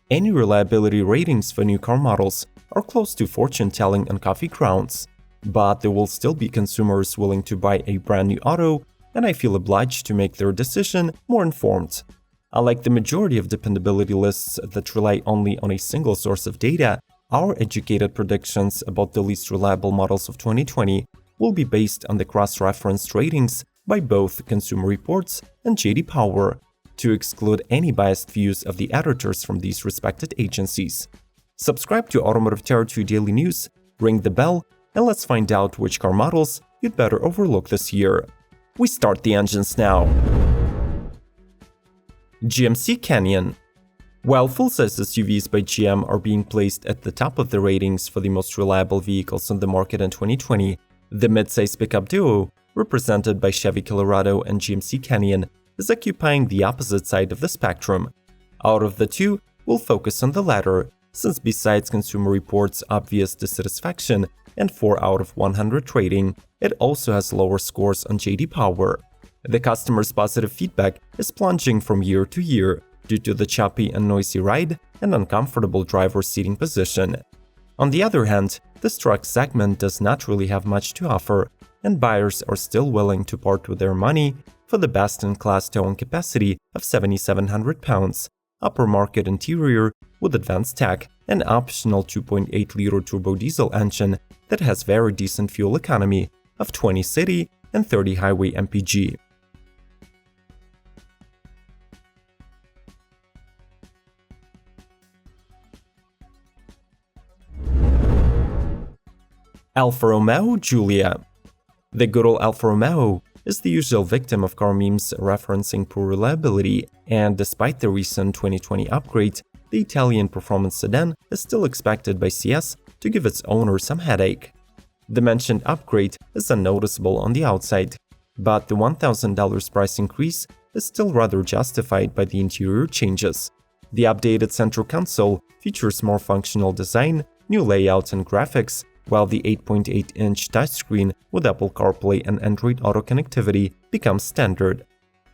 Any reliability ratings for new car models are close to fortune-telling on coffee grounds, but there will still be consumers willing to buy a brand new auto, and I feel obliged to make their decision more informed. Unlike the majority of dependability lists that rely only on a single source of data, our educated predictions about the least reliable models of 2020 will be based on the cross-referenced ratings by both Consumer Reports and J.D. Power, to exclude any biased views of the editors from these respected agencies. Subscribe to Automotive Territory Daily News, ring the bell, and let's find out which car models you'd better overlook this year. We start the engines now. GMC Canyon. While full-size SUVs by GM are being placed at the top of the ratings for the most reliable vehicles on the market in 2020, the mid-size pickup duo, represented by Chevy Colorado and GMC Canyon, is occupying the opposite side of the spectrum. Out of the two, we'll focus on the latter, since besides Consumer Reports' obvious dissatisfaction and 4 out of 100 rating, it also has lower scores on J.D. Power. The customer's positive feedback is plunging from year to year due to the choppy and noisy ride and uncomfortable driver seating position. On the other hand, this truck segment does not really have much to offer, and buyers are still willing to part with their money for the best-in-class towing capacity of 7,700 pounds, upper market interior with advanced tech, and optional 2.8-liter turbo diesel engine that has very decent fuel economy of 20 city and 30 highway mpg. Alfa Romeo Giulia. The good old Alfa Romeo is the usual victim of car memes referencing poor reliability, and despite the recent 2020 upgrade, the Italian performance sedan is still expected by CS to give its owner some headache. The mentioned upgrade is unnoticeable on the outside, but the $1,000 price increase is still rather justified by the interior changes. The updated central console features more functional design, new layouts and graphics, while the 8.8-inch touchscreen with Apple CarPlay and Android Auto connectivity becomes standard.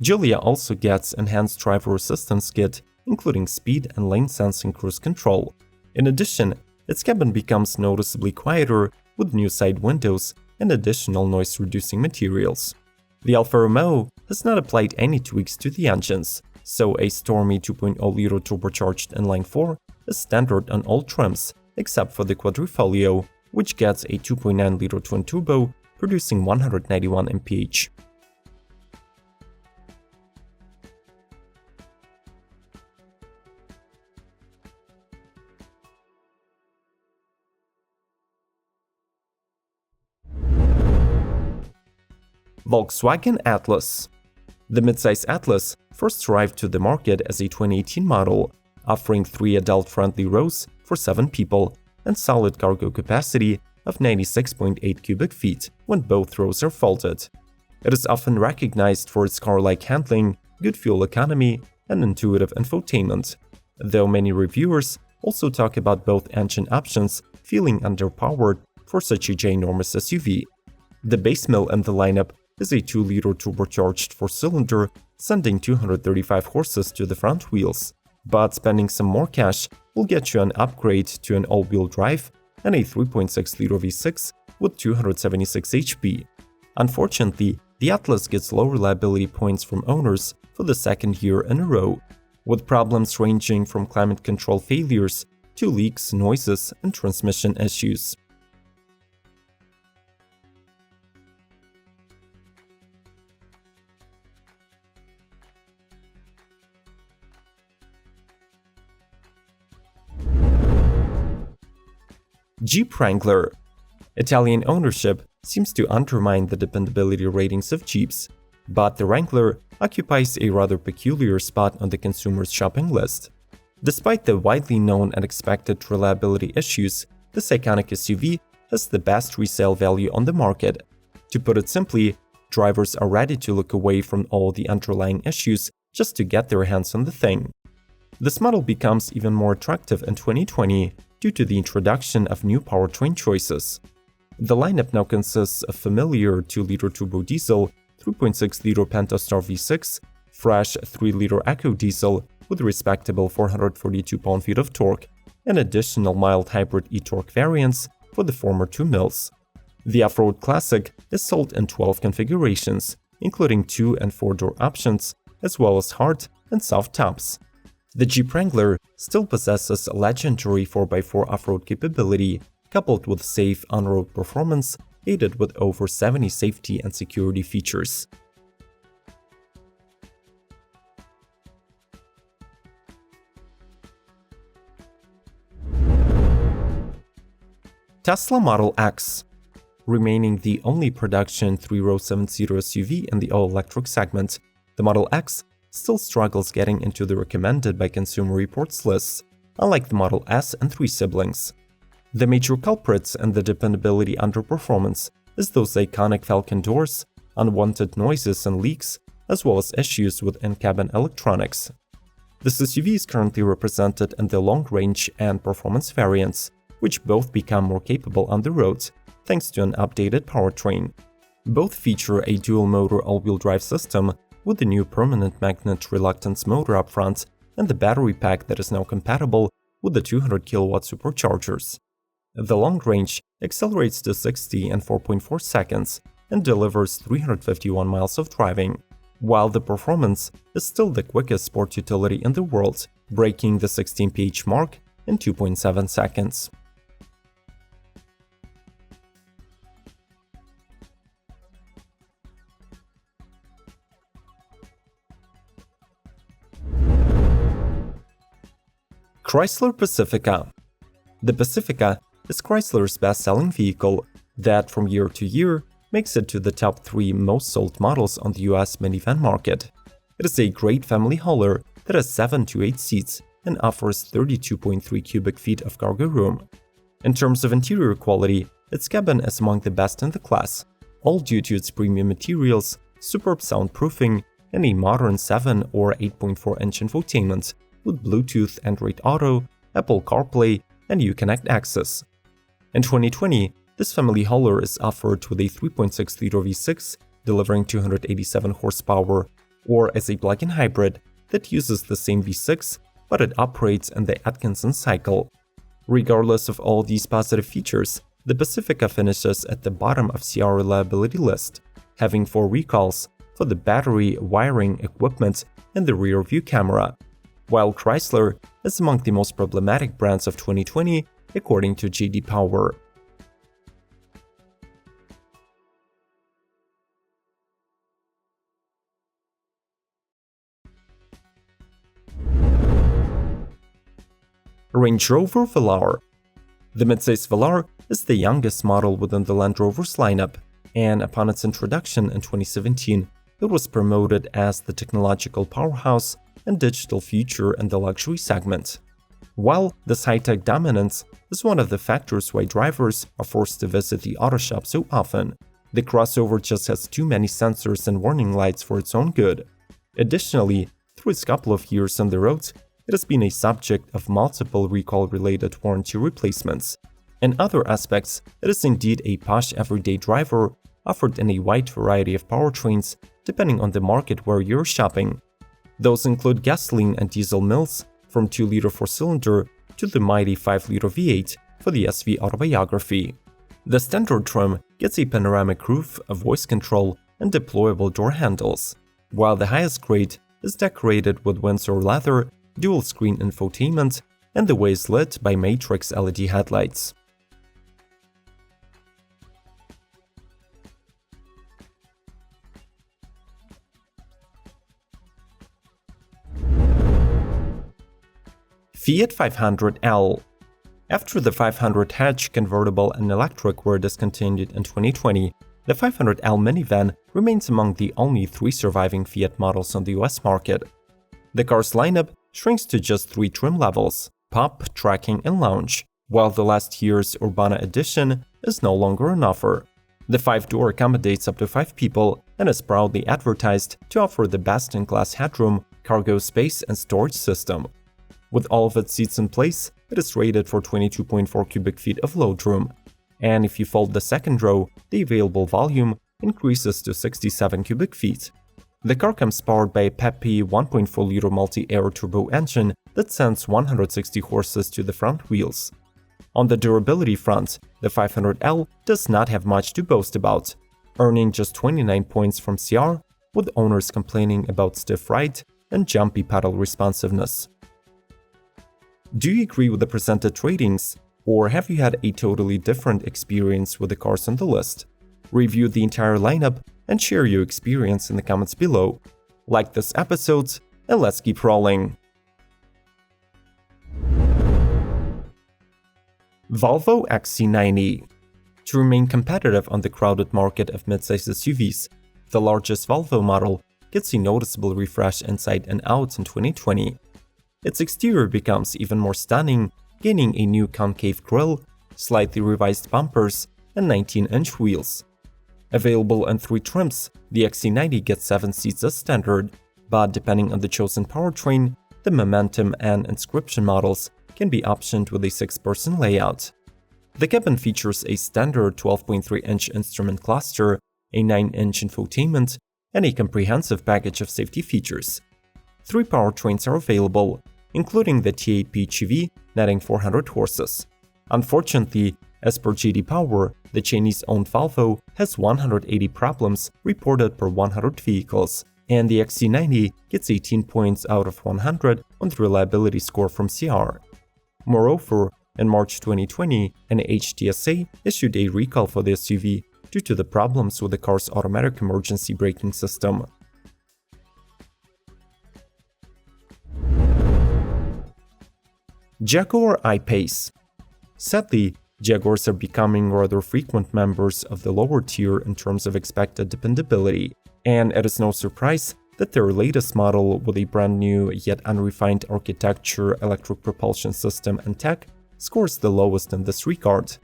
Giulia also gets enhanced driver assistance kit, including speed and lane sensing cruise control. In addition, its cabin becomes noticeably quieter with new side windows and additional noise-reducing materials. The Alfa Romeo has not applied any tweaks to the engines, so a stormy 2.0-liter turbocharged inline 4 is standard on all trims except for the Quadrifoglio, which gets a 2.9-liter twin-turbo, producing 191 mph. Volkswagen Atlas. The midsize Atlas first arrived to the market as a 2018 model, offering 3 adult-friendly rows for 7 people and solid cargo capacity of 96.8 cubic feet when both rows are folded. It is often recognized for its car-like handling, good fuel economy, and intuitive infotainment, though many reviewers also talk about both engine options feeling underpowered for such a ginormous SUV. The base mill in the lineup is a 2-liter turbocharged 4-cylinder, sending 235 horses to the front wheels, but spending some more cash will get you an upgrade to an all-wheel drive and a 3.6-liter V6 with 276 HP. Unfortunately, the Atlas gets low reliability points from owners for the second year in a row, with problems ranging from climate control failures to leaks, noises, and transmission issues. Jeep Wrangler. Italian ownership seems to undermine the dependability ratings of Jeeps, but the Wrangler occupies a rather peculiar spot on the consumer's shopping list. Despite the widely known and expected reliability issues, this iconic SUV has the best resale value on the market. To put it simply, drivers are ready to look away from all the underlying issues just to get their hands on the thing. This model becomes even more attractive in 2020 due to the introduction of new powertrain choices. The lineup now consists of familiar 2-liter turbo diesel, 3.6-liter Pentastar V6, fresh 3-liter Eco diesel, with respectable 442 pound-feet of torque, and additional mild hybrid e-torque variants for the former two mills. The Off-Road Classic is sold in 12 configurations, including 2- and 4-door options, as well as hard and soft tops. The Jeep Wrangler still possesses legendary 4x4 off-road capability, coupled with safe on-road performance, aided with over 70 safety and security features. Tesla Model X. Remaining the only production 3-row 7-seater SUV in the all-electric segment, the Model X still struggles getting into the recommended by Consumer Reports lists, unlike the Model S and 3 siblings. The major culprits in the dependability underperformance is those iconic Falcon doors, unwanted noises and leaks, as well as issues with in-cabin electronics. This SUV is currently represented in the long-range and performance variants, which both become more capable on the road thanks to an updated powertrain. Both feature a dual-motor all-wheel drive system with the new permanent magnet reluctance motor up front and the battery pack that is now compatible with the 200 kW superchargers. The long range accelerates to 60 in 4.4 seconds and delivers 351 miles of driving, while the performance is still the quickest sport utility in the world, breaking the 16 mph mark in 2.7 seconds. Chrysler Pacifica. The Pacifica is Chrysler's best-selling vehicle that, from year to year, makes it to the top 3 most sold models on the US minivan market. It is a great family hauler that has 7 to 8 seats and offers 32.3 cubic feet of cargo room. In terms of interior quality, its cabin is among the best in the class, all due to its premium materials, superb soundproofing, and a modern 7 or 8.4-inch infotainment with Bluetooth, Android Auto, Apple CarPlay, and Uconnect access. In 2020, this family hauler is offered with a 3.6-liter V6 delivering 287 horsepower, or as a plug-in hybrid that uses the same V6 but it operates in the Atkinson cycle. Regardless of all these positive features, the Pacifica finishes at the bottom of CR reliability list, having 4 recalls for the battery, wiring, equipment, and the rear-view camera, while Chrysler is among the most problematic brands of 2020 according to J.D. Power. Range Rover VELAR. The midsize VELAR is the youngest model within the Land Rover's lineup, and upon its introduction in 2017, it was promoted as the technological powerhouse and digital future in the luxury segment. While this high-tech dominance is one of the factors why drivers are forced to visit the auto shop so often, the crossover just has too many sensors and warning lights for its own good. Additionally, through its couple of years on the road, it has been a subject of multiple recall-related warranty replacements. In other aspects, it is indeed a posh everyday driver offered in a wide variety of powertrains depending on the market where you're shopping. Those include gasoline and diesel mills, from 2-liter 4-cylinder to the mighty 5-liter V8 for the SV autobiography. The standard trim gets a panoramic roof, a voice control, and deployable door handles, while the highest grade is decorated with Windsor leather, dual-screen infotainment, and the way is lit by Matrix LED headlights. Fiat 500L. After the 500 hatch, convertible, and electric were discontinued in 2020, the 500L minivan remains among the only 3 surviving Fiat models on the US market. The car's lineup shrinks to just 3 trim levels: Pop, Tracking, and Lounge, while the last year's Urbana edition is no longer on offer. The 5-door accommodates up to 5 people and is proudly advertised to offer the best-in-class headroom, cargo space, and storage system. With all of its seats in place, it is rated for 22.4 cubic feet of load room, and if you fold the second row, the available volume increases to 67 cubic feet. The car comes powered by a peppy 1.4-liter multi-air turbo engine that sends 160 horses to the front wheels. On the durability front, the 500L does not have much to boast about, earning just 29 points from CR, with owners complaining about stiff ride and jumpy pedal responsiveness. Do you agree with the presented ratings, or have you had a totally different experience with the cars on the list? Review the entire lineup and share your experience in the comments below. Like this episode, and let's keep rolling. Volvo XC90. To remain competitive on the crowded market of midsize SUVs, the largest Volvo model gets a noticeable refresh inside and out in 2020. Its exterior becomes even more stunning, gaining a new concave grille, slightly revised bumpers, and 19-inch wheels. Available in 3 trims, the XC90 gets 7 seats as standard, but depending on the chosen powertrain, the Momentum and Inscription models can be optioned with a 6-person layout. The cabin features a standard 12.3-inch instrument cluster, a 9-inch infotainment, and a comprehensive package of safety features. 3 powertrains are available, including the T8 PHEV, netting 400 horses. Unfortunately, as per JD Power, the Chinese-owned Volvo has 180 problems reported per 100 vehicles, and the XC90 gets 18 points out of 100 on the reliability score from CR. Moreover, in March 2020, NHTSA issued a recall for the SUV due to the problems with the car's automatic emergency braking system. Jaguar I-Pace. Sadly, Jaguars are becoming rather frequent members of the lower tier in terms of expected dependability, and it is no surprise that their latest model with a brand new yet unrefined architecture, electric propulsion system and tech scores the lowest in this regard.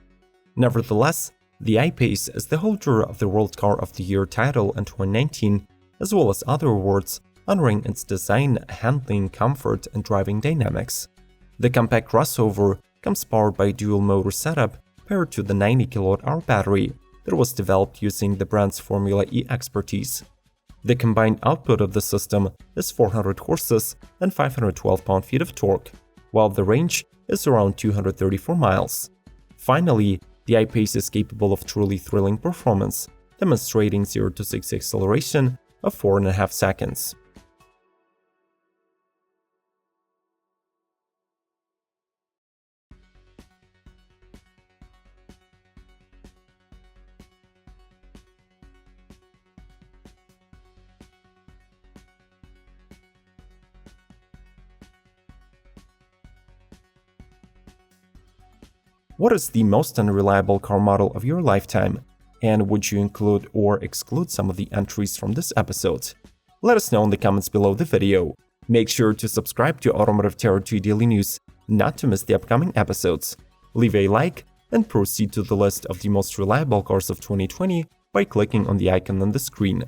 Nevertheless, the I-Pace is the holder of the World Car of the Year title in 2019, as well as other awards honoring its design, handling, comfort, and driving dynamics. The compact crossover comes powered by a dual-motor setup paired to the 90 kWh battery that was developed using the brand's Formula E expertise. The combined output of the system is 400 horses and 512 pound-feet of torque, while the range is around 234 miles. Finally, the I-Pace is capable of truly thrilling performance, demonstrating 0-6 acceleration of 4.5 seconds. What is the most unreliable car model of your lifetime? And would you include or exclude some of the entries from this episode? Let us know in the comments below the video. Make sure to subscribe to Automotive Territory Daily News not to miss the upcoming episodes. Leave a like and proceed to the list of the most reliable cars of 2020 by clicking on the icon on the screen.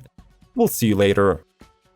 We'll see you later.